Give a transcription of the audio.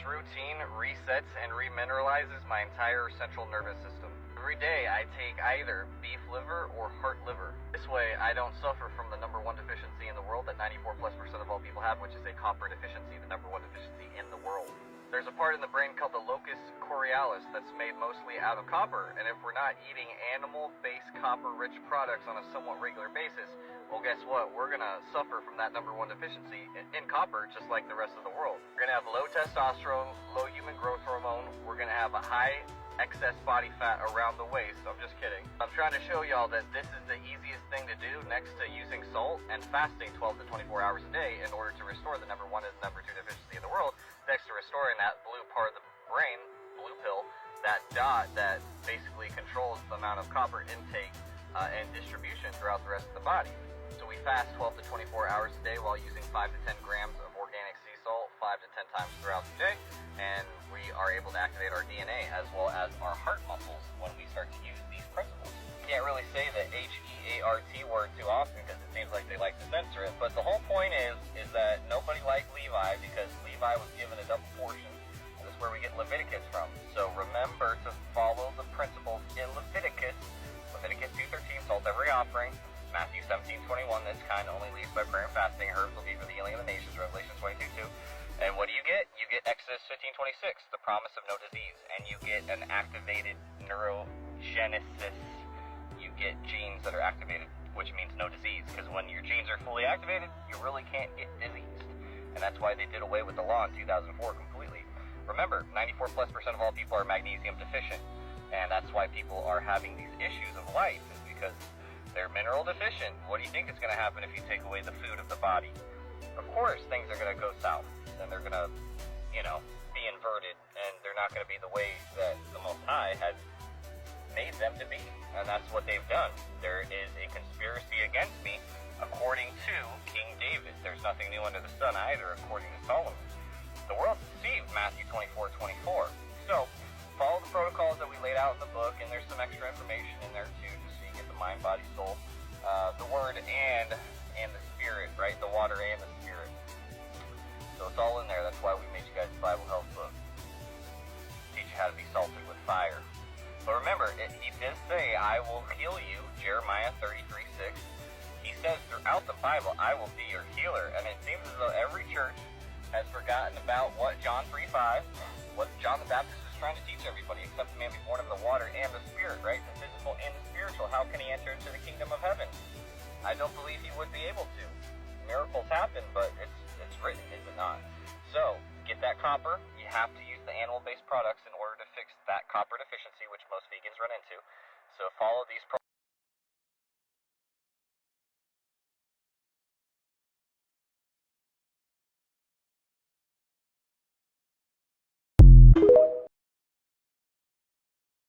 routine resets and remineralizes my entire central nervous system. Every day I take either beef liver or heart liver. This way I don't suffer from the number one deficiency in the world that 94+% of all people have, which is a copper deficiency, the number one deficiency in the world. There's a part in the brain called the locus coeruleus that's made mostly out of copper, and if we're not eating animal-based copper-rich products on a somewhat regular basis, well, guess what? We're gonna suffer from that number one deficiency in copper, just like the rest of the world. We're gonna have low testosterone, low human growth hormone. We're gonna have a high excess body fat around the waist. I'm just kidding. I'm trying to show y'all that this is the easiest thing to do next to using salt and fasting 12 to 24 hours a day in order to restore the number one and number two deficiency in the world, next to restoring that blue part of the brain, blue pill, that dot that basically controls the amount of copper intake and distribution throughout the rest of the body. So we fast 12 to 24 hours a day while using 5 to 10 grams of organic sea salt 5 to 10 times throughout the day, and we are able to activate our DNA as well as our heart muscles when we start to use these principles. Can't really say the HEART word too often because it seems like they like to censor it, but the whole point is that nobody liked Levi because Levi was given a double portion. That's where we get Leviticus from. So remember to follow the principles in Leviticus 2:13, salt every offering. Matthew 17:21, this kind only leaves by prayer and fasting. Herbs will be for the healing of the nations. Revelation 22:2. And what do? You get Exodus 15:26, the promise of no disease. And you get an activated neurogenesis. You get genes that are activated, which means no disease. Because when your genes are fully activated, you really can't get diseased. And that's why they did away with the law in 2004 completely. Remember, 94+% of all people are magnesium deficient. And that's why people are having these issues of life, is because they're mineral deficient. What do you think is going to happen if you take away the food of the body? Of course, things are going to go south, and they're going to, be inverted, and they're not going to be the way that the Most High had made them to be. And that's what they've done. There is a conspiracy against me, according to King David. There's nothing new under the sun either, according to Solomon. The world's deceived, Matthew 24:24. So, follow the protocols that we laid out in the book, and there's some extra information in there too, just so you get the mind, body, soul, the word, and the spirit, right? The water and the spirit. So it's all in there. That's why we made you guys the Bible Health book. Teach you how to be salted with fire. But remember, he did say, I will heal you, Jeremiah 33:6. He says throughout the Bible, I will be your healer. And it seems as though every church has forgotten about what John 3:5, what John the Baptist is trying to teach everybody, except the man be born of the water and the spirit, right? The physical and the spiritual. How can he enter into the kingdom of heaven? I don't believe he would be able to. Miracles happen, but it's written, is it not? So, get that copper. You have to use the animal-based products in order to fix that copper deficiency, which most vegans run into. So follow these